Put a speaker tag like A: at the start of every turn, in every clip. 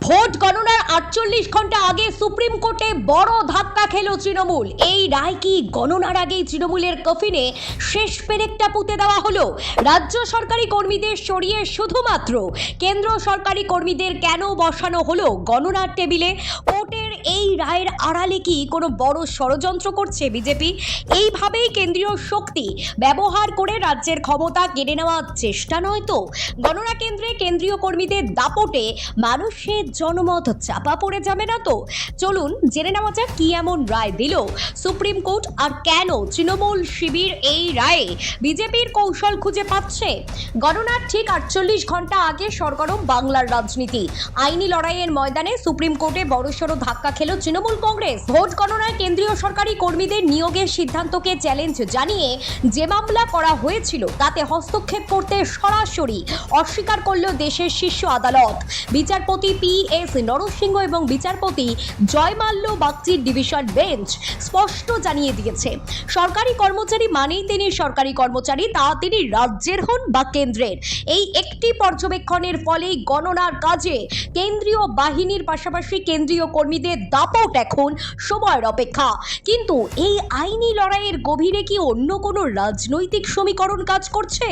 A: Vote গণনার 48 ঘন্টা আগে সুপ্রিম কোর্টে বড় ধাক্কা খেল তৃণমূল। এই রায় কি গণনার আগেই তৃণমূলের কফিনে শেষ পেরেকটা পুঁতে দেওয়া হলো? রাজ্য সরকারি কর্মীদের সরিয়ে শুধুমাত্র কেন্দ্র সরকারি কর্মীদের কেন বসানো হলো গণনার টেবিলে? কোর্টের এই রায়ের আড়ালে কি কোনো বড় ষড়যন্ত্র করছে বিজেপি? এইভাবেই কেন্দ্রীয় শক্তি ব্যবহার করে রাজ্যের ক্ষমতা কেড়ে নেওয়ার চেষ্টা নয় তো? গণনা কেন্দ্রে কেন্দ্রীয় কর্মীদের দাপটে মানুষের জনমত চাপা পড়ে যাবে না তো? চলুন জেনে নেওয়া যাক কি এমন রায় দিল সুপ্রিম কোর্ট, আর কেন তৃণমূল শিবির এই রায়ে বিজেপির কৌশল খুঁজে পাচ্ছে। গণনার ঠিক 48 ঘন্টা আগে সরগরম বাংলার রাজনীতি। আইনি লড়াইয়ের ময়দানে সুপ্রিম কোর্টে বড়সড় ধাক্কা খেল তৃণমূল কংগ্রেস। ভোট গণনায় কেন্দ্রীয় সরকারি কর্মীদের নিয়োগের সিদ্ধান্তকে চ্যালেঞ্জ জানিয়ে যে মামলা করা হয়েছিল তাতে হস্তক্ষেপ করতে সরাসরি অস্বীকার করল দেশের শীর্ষ আদালত। বিচারপতি পি.এস. নরসিংহ এবং বিচারপতি জয়মাল্য বাগচির ডিভিশন বেঞ্চ স্পষ্ট জানিয়ে দিয়েছে, সরকারি কর্মচারী মানেই তিনি সরকারি কর্মচারী, তা তিনি রাজ্যের হন বা কেন্দ্রের। এই একটি পর্যবেক্ষণের ফলেই গণনার কাজে কেন্দ্রীয় বাহিনীর পাশাপাশি কেন্দ্রীয় কর্মীদের দাপট এখন সময়ের অপেক্ষা। কিন্তু এই আইনি লড়াইয়ের গভীরে কি অন্য কোনো রাজনৈতিক সমীকরণ কাজ করছে,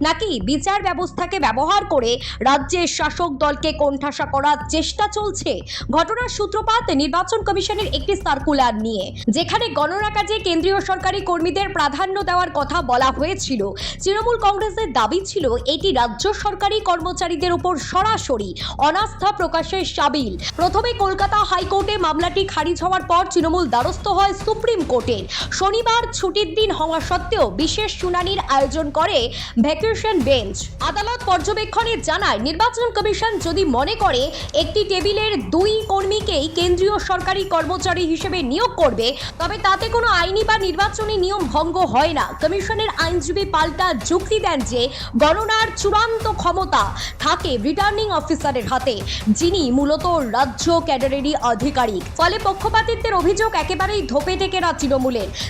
A: নাকি বিচার ব্যবস্থাকে ব্যবহার করে রাজ্যের শাসক দলকে কোণঠাসা করার চেষ্টা চলছে? ঘটনার সূত্রপাত নির্বাচন কমিশনের একটি সার্কুলার নিয়ে, যেখানে গণনা কাজে কেন্দ্রীয় সরকারি কর্মীদের প্রাধান্য দেওয়ার কথা বলা হয়েছিল। তৃণমূল কংগ্রেসের দাবি ছিল এটি রাজ্য সরকারি কর্মচারীদের উপর সরাসরি অনাস্থা প্রকাশের সাবিল। প্রথমে কলকাতা হাইকোর্টে মামলাটি খারিজ হওয়ার পর তৃণমূল দ্বারস্থ হয় সুপ্রিম কোর্টের। শনিবার ছুটির দিন হওয়া সত্ত্বেও বিশেষ শুনানির আয়োজন করে ভ্যাকেশন বেঞ্চ। আদালত পর্যবেক্ষণে জানায়, নির্বাচন কমিশন যদি মনে করে একটি টেবিলের 2 কর্মীকেই কেন্দ্রীয় সরকারি কর্মচারী হিসেবে নিয়োগ করবে, তবে তাতে কোনো আইনি বা নির্বাচনী নিয়ম ভঙ্গ হয় না। কমিশনের আইনজীবী পাল্টা যুক্তি দেন যে গণনার চূড়ান্ত ক্ষমতা থাকে রিটার্নিং অফিসারের হাতে, যিনি মূলত রাজ্য ক্যাডারেরই আধিকারিক। ফলে পক্ষপাতিত্বের অভিযোগ একেবারেই ধোপে টেকে না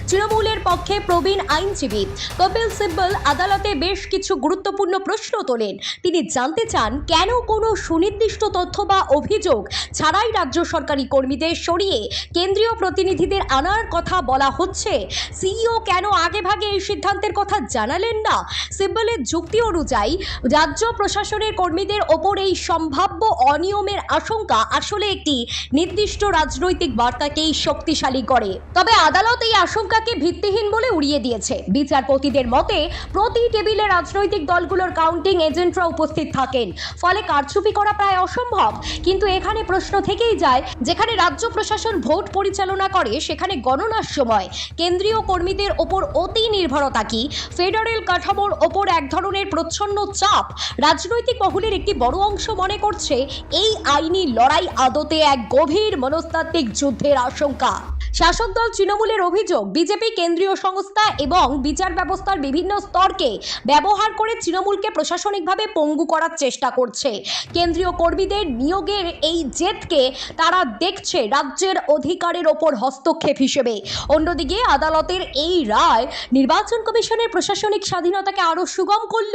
A: তৃণমূলের পক্ষে প্রবীণ আইনজীবী কপিল সিব্বল আদালতে বেশ কিছু গুরুত্বপূর্ণ প্রশ্ন তোলেন। তিনি জানতে চান, কেন কোনো সুনির্দিষ্ট তথ্য বা অভিযোগ ছাড়াই রাজ্য সরকারি কর্মীদের সরিয়ে কেন্দ্রীয় প্রতিনিধিদের আনার কথা বলা হচ্ছে? সিইও কেন আগেভাগে এই সিদ্ধান্তের কথা জানালেন না? সিব্বলের যুক্তি অনুযায়ী রাজ্য প্রশাসনের কর্মীদের ওপর এই সম্ভাব্য অনিয়মের আশঙ্কা আসলে একটি নির্দিষ্ট রাজনৈতিক বার্তাকেই শক্তিশালী করে। তবে আদালত এই আশঙ্কাকে ভিত্তিহীন বলে উড়িয়ে দিয়েছে। বিচারপতিদের মতে প্রতি টেবিলে রাজনৈতিক দলগুলোর কাউন্টিং এজেন্টরা উপস্থিত থাকেন, ফলে কারচুপি করা প্রায় অসম্ভব। কিন্তু এখানে প্রশ্ন থেকেই যায়, যেখানে রাজ্য প্রশাসন ভোট পরিচালনা করে সেখানে গণনার সময় কেন্দ্রীয় কর্মীদের ওপর অতি নির্ভরতা কি ফেডারেল কাঠামোর ওপর এক ধরনের প্রচ্ছন্ন চাপ? রাজনৈতিক মহলের একটি বড় অংশ মনে করছে এই আইনি লড়াই আদতে এক গভীর মনস্তাত্ত্বিক যুদ্ধের আশঙ্কা। শাসক দল তৃণমূলের অভিযোগ, বিজেপি কেন্দ্রীয় সংস্থা এবং বিচার ব্যবস্থার বিভিন্ন স্তরকে ব্যবহার করে তৃণমূলকে প্রশাসনিকভাবে পঙ্গু করার চেষ্টা করছে। কেন্দ্রীয় কর্মীদের নিয়োগের এই জেদকে তারা দেখছে রাজ্যের অধিকারের ওপর হস্তক্ষেপ হিসেবে। অন্যদিকে আদালতের এই রায় নির্বাচন কমিশনের প্রশাসনিক স্বাধীনতাকে আরও সুগম করল।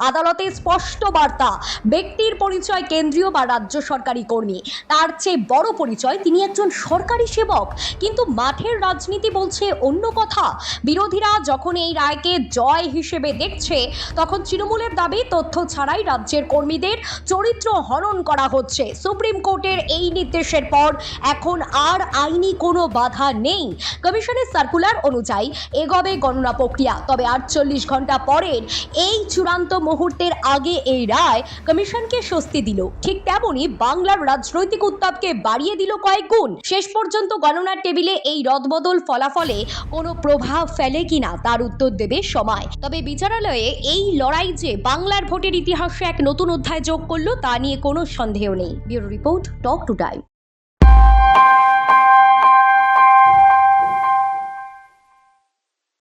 A: আদালতের স্পষ্ট বার্তা, ব্যক্তির পরিচয় কেন্দ্রীয় বা রাজ্য সরকারি কর্মী, তার চেয়ে বড় পরিচয় তিনি একজন সরকারি সেবক। কিন্তু মাঠের রাজনীতি বলছে অন্য কথা। বিরোধীরা যখন এই রায়কে জয় হিসেবে দেখছে, তখন তৃণমূলের দাবি তথ্য ছাড়াই রাজ্যের কর্মীদের চরিত্র হনন করা হচ্ছে। সুপ্রিম কোর্টের এই নির্দেশের পর এখন আর আইনি কোনো বাধা নেই। কমিশনের সার্কুলার অনুযায়ী এগোবে গণনা প্রক্রিয়া। তবে 48 ঘন্টা পরের এই চূড়ান্ত মুহূর্তের আগে এই রায় কমিশনকে স্বস্তি দিল, ঠিক তেমনি বাংলার রাজনৈতিক উত্তাপকে বাড়িয়ে দিল কয়েক গুণ। শেষ পর্যন্ত গণনার টেবিলে এই রদবদল ফলাফলে কোনো প্রভাব ফেলে কিনা তার উত্তর দেবে সময়। তবে বিচারালয়ে এই লড়াই যে বাংলার ভোটের ইতিহাসে এক নতুন অধ্যায় যোগ করলো তা নিয়ে কোনো সন্দেহ নেই। Bureau report, talk to time.